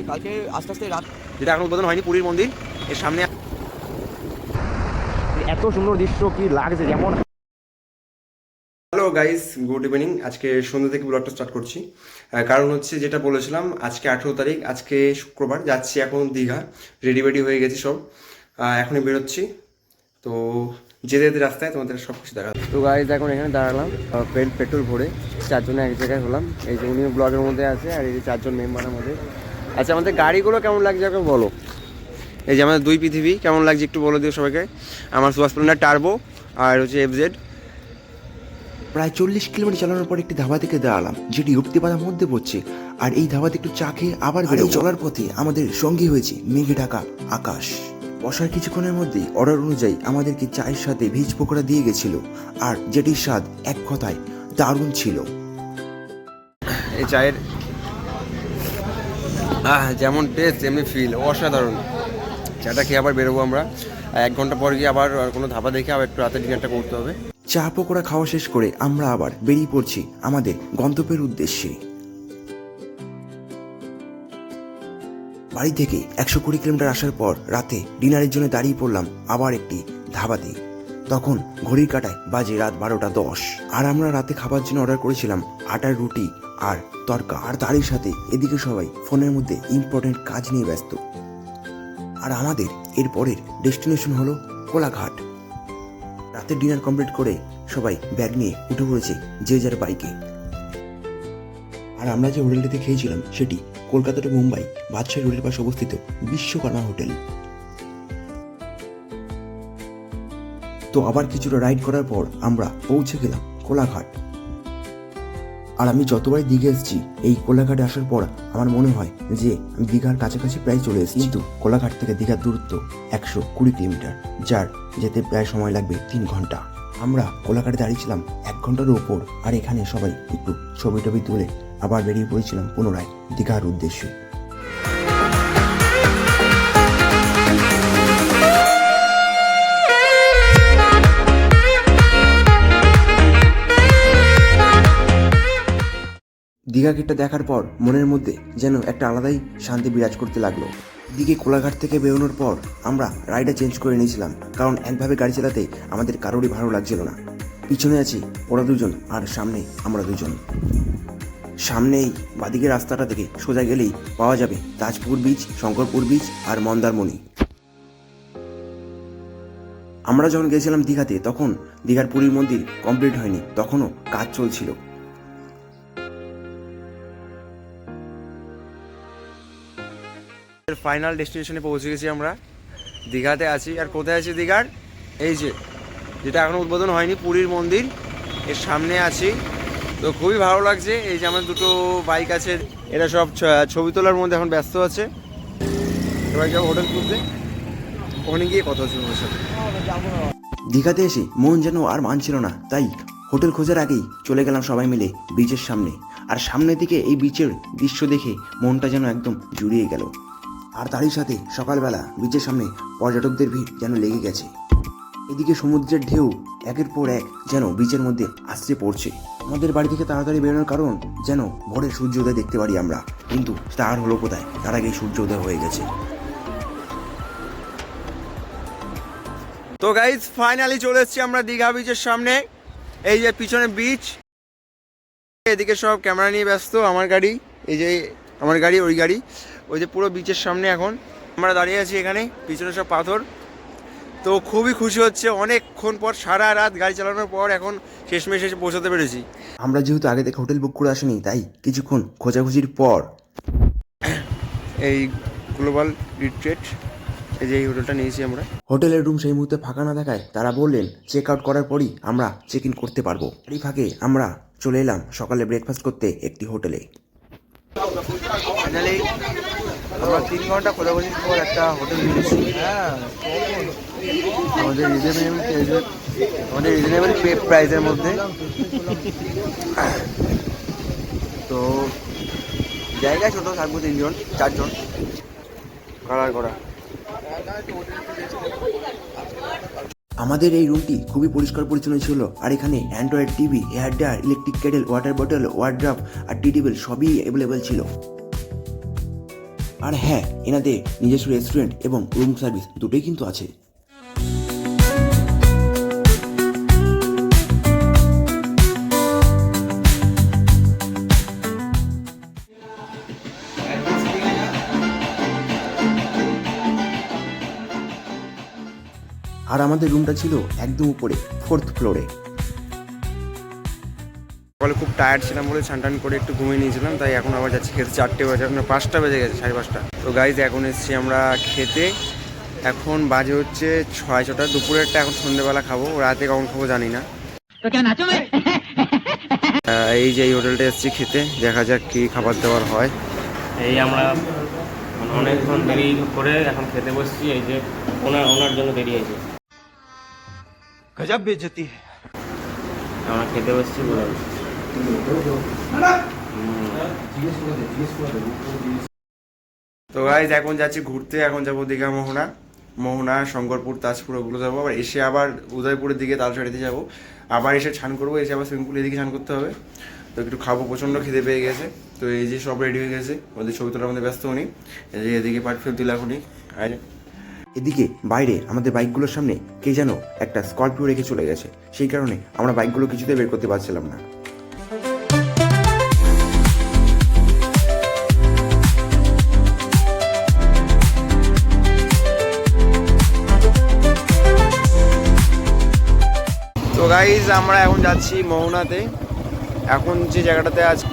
কালকে আস্তে আস্তে রাত, যেটা এখন উদ্বোধন হয়নি, পুরীর মন্দির এর সামনে এত সুন্দর দৃশ্য কি লাগছে যেমন। Hello guys, good evening. আজকে সন্ধ্যা থেকে ব্লগটা স্টার্ট করছি। কারণ হচ্ছে যেটা বলেছিলাম, আজকে 18 তারিখ, আজকে শুক্রবার, যাচ্ছি এখন দীঘা। রেডি হয়ে গেছি সব, এখনই বেরোচ্ছি। তো যেতে যেতে রাস্তায় তোমাদের সব কিছু দেখা। তো গাইস এখন এখানে দাঁড়ালাম, পেট্রোল ভরে চারজনে এক জায়গায় হলাম। এই যে উনিও ব্লগের মধ্যে আছে আর এই যে চারজন মেম্বারের মধ্যে। আচ্ছা, আমাদের গাড়িগুলো কেমন লাগছে এখন বলো। এই যে আমাদের দুই পৃথিবী কেমন লাগছে একটু বলে দিও সবাইকে। আমার সুপার স্প্লেন্ডার টার্বো আর হচ্ছে এফজেড। প্রায় 40 কিলোমিটার চালানোর পর একটি ধাবা থেকে দাঁড়ালাম, যেটি উক্তিপাড়ার মধ্যে পড়ছে। আর এই ধাবাতে একটু চা খেয়ে আবার বেরিয়ে চলার পথে আমাদের সঙ্গী হয়েছে মেঘে ঢাকা আকাশ। বসার কিছুক্ষণের মধ্যেই অর্ডার অনুযায়ী আমাদেরকে চায়ের সাথে ভেজ পকোড়া দিয়ে গেছিল, আর যেটির স্বাদ এক কথায় দারুণ ছিল। এই চায়ের যেমন টেস্ট তেমনি ফিল অসাধারণ। চাটা খেয়ে আবার বেরোবো আমরা 1 ঘন্টা পর গিয়ে আবার কোনো ধাবা দেখে আবার একটু রাতে ডিনারটা করতে হবে। চা পকোড়া খাওয়া শেষ করে আমরা আবার বেরিয়ে পড়ছি আমাদের গন্তব্যের উদ্দেশ্যে। বাড়ি থেকে 120 কিলোমিটার আসার পর রাতে ডিনারের জন্য দাঁড়িয়ে পড়লাম আবার একটি ধাবাতে। তখন ঘড়ির কাঁটায় বাজে রাত 12:10, আর আমরা রাতে খাবার জন্য অর্ডার করেছিলাম আটার রুটি আর তরকা। আর তারই সাথে এদিকে সবাই ফোনের মধ্যে ইম্পর্টেন্ট কাজ নিয়ে ব্যস্ত। আর আমাদের এর পরের ডেস্টিনেশন হলো কোলাঘাট। রাতের ডিনার কমপ্লিট করে সবাই ব্যাগ নিয়ে উঠে পড়েছে যে যার বাইকে। আর আমরা যে হোটেলটিতে খেয়েছিলাম সেটি কলকাতা টু মুম্বাই বাদশাহী রোডের পাশে অবস্থিত বিশ্বকর্মা হোটেল। তো আবার কিছুটা রাইড করার পর আমরা পৌঁছে গেলাম কোলাঘাট। আর আমি যতবারই দীঘা এসেছি, এই কোলাঘাটে আসার পর আমার মনে হয় যে আমি দীঘার কাছাকাছি প্রায় চলে এসেছি। কিন্তু কোলাঘাট থেকে দীঘার দূরত্ব 120 কিলোমিটার, যার যেতে প্রায় সময় লাগবে 3 ঘন্টা। আমরা কোলাঘাটে দাঁড়িয়েছিলাম 1 ঘন্টার উপর, আর এখানে সবাই একটু ছবি টবি তুলে আবার বেরিয়ে পড়েছিলাম পুনরায় দীঘার উদ্দেশ্যে। দীঘা গেটটা দেখার পর মনের মধ্যে যেন একটা আলাদাই শান্তি বিরাজ করতে লাগলো। দিকে কোলাঘাট থেকে বেরোনোর পর আমরা রাইডটা চেঞ্জ করে নিয়েছিলাম, কারণ একভাবে গাড়ি চালাতে আমাদের কারোরই ভালো লাগছিল না। পিছনে আছি ওরা দুজন আর সামনে আমরা দুজন। সামনেই বাদিকে রাস্তাটা থেকে সোজা গেলেই পাওয়া যাবে তাজপুর বিচ, শঙ্করপুর বিচ আর মন্দারমণি। আমরা যখন গেছিলাম দীঘাতে, তখন দীঘার পুরীর মন্দির কমপ্লিট হয়নি, তখনও কাজ চলছিল। ফাইনাল ডেস্টিনেশনে পৌঁছে গেছি আমরা। দীঘাতে আছি। আর কোথায় আছি দীঘার? এই যে যেটা এখনো উদ্বোধন হয়নি, পুরীর মন্দির এর সামনে আছি। তো খুবই ভালো লাগছে। এই যে আমার দুটো বাইক আছে, এরা সব ছবি তোলার মধ্যে এখন ব্যস্ত আছে। সবাই যাবো হোটেল খুঁজতে, ওখানে গিয়ে কথা হচ্ছে ওদের সাথে। দীঘাতে এসে মন যেন আর মানছিল না, তাই হোটেল খোঁজার আগেই চলে গেলাম সবাই মিলে বিচের সামনে। আর সামনের দিকে এই বিচের দৃশ্য দেখে মনটা যেন একদম জুড়িয়ে গেল। আর তারই সাথে সকালবেলা বিচের সামনে পর্যটকদের ভিড় যেন লেগে গেছে। এদিকে সমুদ্রের ঢেউ একের পর এক যেন বিচের মধ্যে আছড়ে পড়ছে। আমাদের বাড়ি থেকে তাড়াতাড়ি বেরোনোর কারণ যেন ভোরের সূর্যোদয় দেখতে পারি আমরা, কিন্তু তার হলো কোথায়, তার আগেই সূর্যোদয় হয়ে গেছে। তো গাইজ ফাইনালি চলে এসেছি আমরা দীঘা বিচের সামনে। এই যে পিছনে বিচ, এদিকে সব ক্যামেরা নিয়ে ব্যস্ত। আমার গাড়ি, এই যে আমার গাড়ি, ওই গাড়ি, ওই যে পুরো বিচের সামনে এখন আমরা দাঁড়িয়ে আছি। এখানে পিছনে সব পাথর। তো খুবই খুশি হচ্ছে, অনেকক্ষণ পর, সারা রাত গাড়ি চালানোর পর এখন শেষমেশ এসে পৌঁছাতে পেরেছি। আমরা যেহেতু আগে থেকে হোটেল বুক করে আসিনি, তাই কিছুক্ষণ খোঁজাখুঁজির পর এই গ্লোবাল রিট্রিট, এই যে এই হোটেলটা নিয়েছি আমরা। হোটেলের রুম সেই মুহূর্তে ফাঁকা না থাকায় তারা বললেন চেক আউট করার পরই আমরা চেক ইন করতে পারবো। এই ফাঁকে আমরা চলে এলাম সকালে ব্রেকফাস্ট করতে একটি হোটেলে। ফাইনালি আমরা 3 ঘন্টা খোঁজাখুঁজির পর একটা হোটেল নিয়েছি। আমাদের রিজনেবল প্রাইসের মধ্যে। তো জায়গা ছোট, থাকবো 3জন 4জন, কালার করা। আমাদের এই রুমটি খুবই পরিষ্কার পরিচ্ছন্ন ছিল, আর এখানে Android TV, hair dryer, electric kettle, water bottle, wardrobe আর টি টেবিল সবই অ্যাভেলেবেল ছিল। আর হ্যাঁ, এনাদের নিজস্ব রেস্টুরেন্ট এবং রুম সার্ভিস দুটোই কিন্তু আছে। আর আমাদের রুমটা ছিল একদম উপরে 4th ফ্লোরে। সকালে খুব টায়ার্ড ছিলাম বলে স্নান করে একটু ঘুমিয়ে নিয়েছিলাম, তাই এখন আবার যাচ্ছি খেতে। 4টে বাজে, এখন 5টা বেজে গেছে, 5:30। তো গাইজ এখন এসেছি আমরা খেতে। এখন বাজে হচ্ছে 6:30। দুপুরেরটা এখন সন্ধ্যেবেলা খাবো, রাতে কখন খাবো জানি না। এই যে এই হোটেলটা এসেছি খেতে, দেখা যাক কি খাবার দাবার হয়। এই আমরা অনেকক্ষণ দেরি করে এখন খেতে বসছি। এই যে ওনার জন্য দেরি হয়েছে, গজব বেজতি। আমরা খেতে বসছি বলে। তো গাইজ এখন যাচ্ছি ঘুরতে। এখন যাবো দীঘা, মোহনা, শঙ্করপুর, তাজপুর, ওগুলো যাবো। আবার এসে আবার উদয়পুরের দিকে তালসাড়িতে যাবো। আবার এসে স্নান করবো, এসে আবার সুইমিং পুলের দিকে স্নান করতে হবে। তো একটু খাবো, প্রচণ্ড খিদে পেয়ে গেছে। তো এই যে সব রেডি হয়ে গেছে, ওদের ছবি তোলার মধ্যে ব্যস্ত উনি। এই যে এদিকে পারফিউম দিল এখনই। আর এদিকে বাইরে আমাদের বাইকগুলোর সামনে কে যেন একটা স্করপিও রেখে চলে গেছে, সেই কারণে আমরা বাইকগুলো কিছুতে বের করতে পারছিলাম না। তো গাইজ আমরা এখন যাচ্ছি মোহনাতে। এখন যে জায়গাটাতে আছি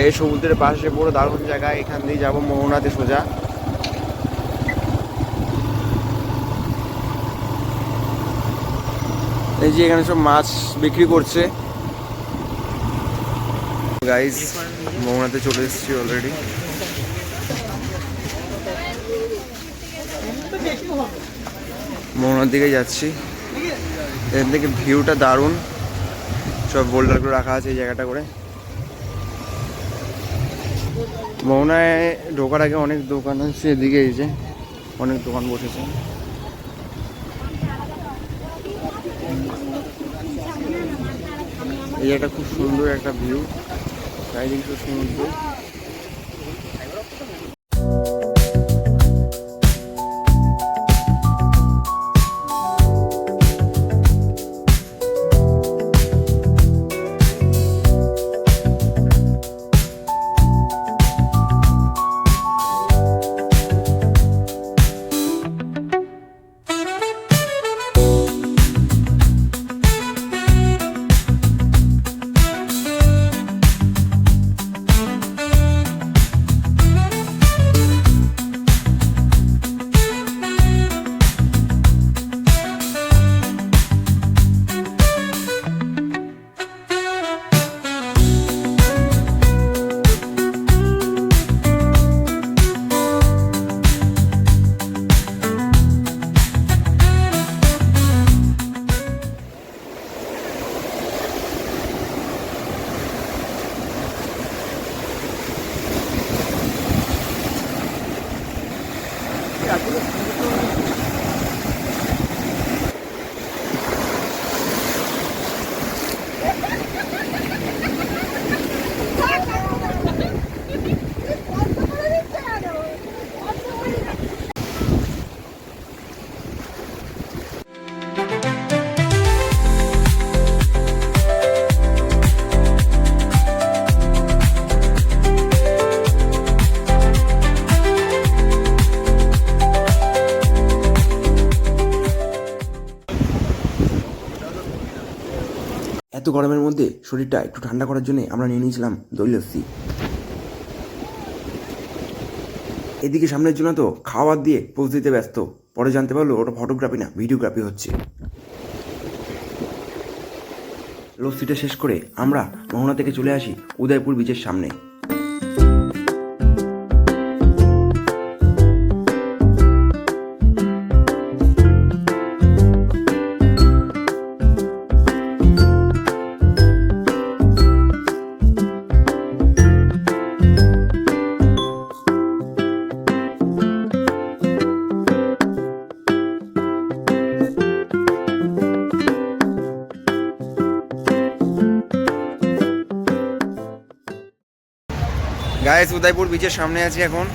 এই সমুদ্রের পাশে, পুরো দারুণ জায়গা। এখান দিয়ে যাবো মোহনাতে সোজা। এই যে এখানে সব মাছ বিক্রি করছে। গাইজ মোহনাতে চলে এসেছি অলরেডি। মোহনার দিকে যাচ্ছি। এখান থেকে ভিউটা দারুণ, সব বোল্ডারগুলো রাখা আছে এই জায়গাটা করে। মোহনায় ঢোকার আগে অনেক দোকান আছে, এদিকে এই যে অনেক দোকান বসেছে। এই একটা খুব সুন্দর একটা ভিউ, চারিদিকে সমুদ্র। এত গরমের মধ্যে শরীরটা একটু ঠান্ডা করার জন্য আমরা নিয়ে নিয়েছিলাম দই লস্যি। এদিকে সামনের জন্য তো খাওয়ার দিয়ে পোজ দিতে ব্যস্ত, পরে জানতে পারলো ওটা ফটোগ্রাফি না ভিডিওগ্রাফি হচ্ছে। লস্যিটা শেষ করে আমরা মোহনা থেকে চলে আসি উদয়পুর বিচের সামনে। গাইস উদয়পুর বিচের সামনে আছি এখন।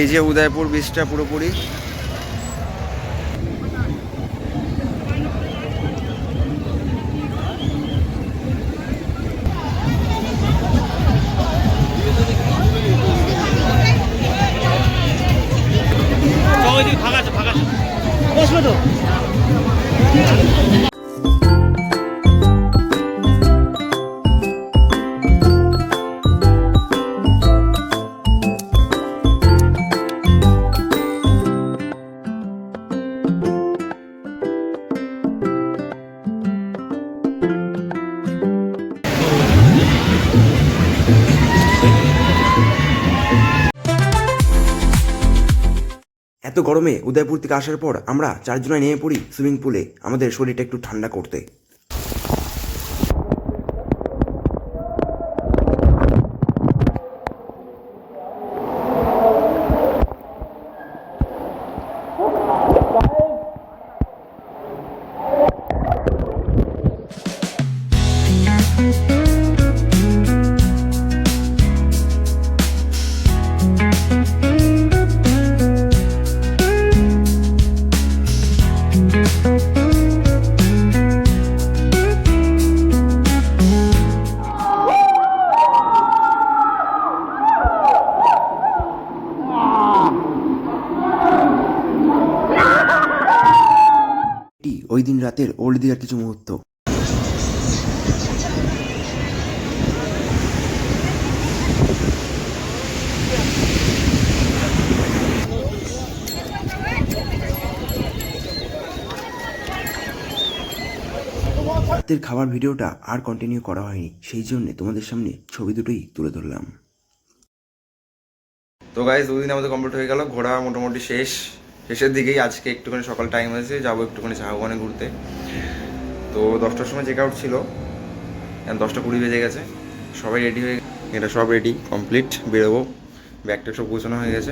এই যে উদয়পুর বিচটা পুরোপুরি। ফাঁকা আছে, ফাঁকা আছে, বসবে তো। এত গরমে উদয়পুর থেকে আসার পর আমরা 4 জনে নেমে পড়ি সুইমিং পুলে আমাদের শরীরটা একটু ঠান্ডা করতে। ওই দিন রাতের ওল্ড দিঘার কিছু মুহূর্ত। রাতের খাবার ভিডিওটা আর কন্টিনিউ করা হয়নি, সেই জন্য তোমাদের সামনে ছবি দুটোই তুলে ধরলাম। তো গাইজ দুদিন আমাদের কমপ্লিট হয়ে গেল, ঘোরা মোটামুটি শেষের দিকেই। আজকে একটুখানি সকাল টাইম হয়েছে, যাবো একটুখানি ঝাউবনে ঘুরতে। তো 10টার সময় চেক আউট ছিল, এখন 10টা 20 বেজে গেছে। সবাই রেডি হয়ে, এটা সব রেডি কমপ্লিট, বেরোবো। ব্যাগটা সব গোছানো হয়ে গেছে।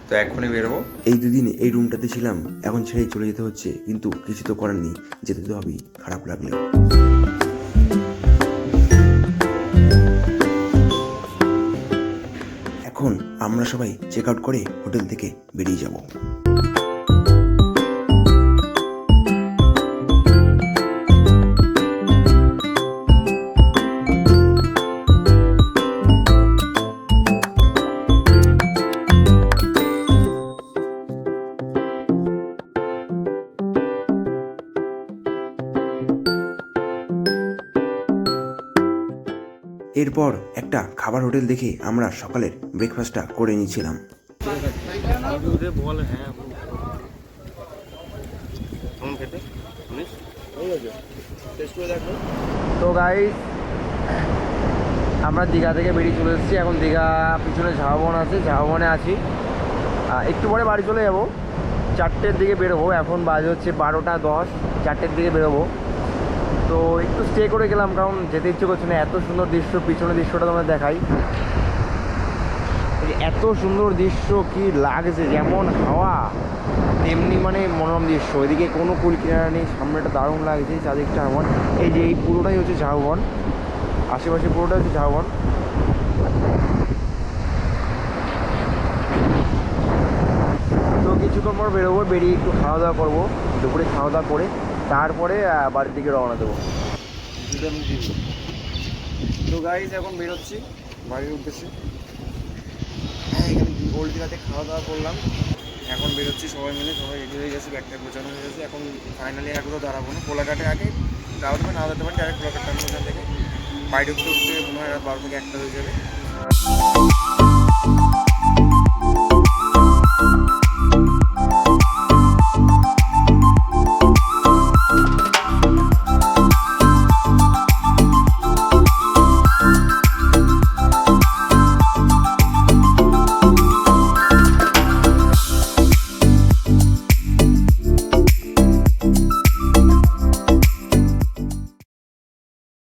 তো এখনই বেরোবো। এই দুদিন এই রুমটাতে ছিলাম, এখন ছেড়ে চলে যেতে হচ্ছে, কিন্তু কিছু তো করার নেই, যেতে তো হবেই খারাপ লাগলেও। এখন আমরা সবাই চেক আউট করে হোটেল থেকে বেরিয়ে যাব। এরপর একটা খাবার হোটেল দেখে আমরা সকালের ব্রেকফাস্টটা করে নিয়েছিলাম। তো গাইস আমরা দীঘা থেকে বেরিয়ে চলে এসেছি। এখন দীঘা পিছনে ঝাউবন আছে, ঝাউবনে আছি। একটু পরে বাড়ি চলে যাব, 4টের দিকে বেরোবো। এখন বাজে হচ্ছে 12টা 10, 4টের দিকে বেরোবো। তো একটু স্টে করে গেলাম, কারণ যেতে ইচ্ছে করছে না। এত সুন্দর দৃশ্য, পিছনের দৃশ্যটা তোমরা দেখাই। এত সুন্দর দৃশ্য, কি লাগছে, যেমন হাওয়া তেমনি মানে মনোরম দৃশ্য। এদিকে কোনো কুল কিনারা নেই, সামনেটা দারুণ লাগছে, চারদিকটা ঝাউবন। এই যে এই পুরোটাই হচ্ছে ঝাউবন, আশেপাশে পুরোটাই হচ্ছে ঝাউবন। তো কিছুক্ষণ পর বেরোবো, বেরিয়ে একটু খাওয়া দাওয়া করবো, দুপুরে খাওয়া দাওয়া করে তারপরে বাড়ির দিকে রওনা দেবো। তো গাইজ এখন বেরোচ্ছি বাড়ির উদ্দেশ্যে। এখানে ওল্ড দিঘাতে খাওয়া দাওয়া করলাম, এখন বেরোচ্ছি সবাই মিলে। সবাই রেডি হয়ে গেছে, ব্যাগটা গোছানো হয়ে গেছে। এখন ফাইনালি আর কোথাও দাঁড়াবো না, কোলাঘাটে আগে যাওয়া যাবে, না যেতে পারি ডাইরেক্ট কোলাঘাট টার্মিনাল থেকে। বাইরে উঠতে উঠতে মনে হয় রাত 12 থেকে 1টা হয়ে যাবে।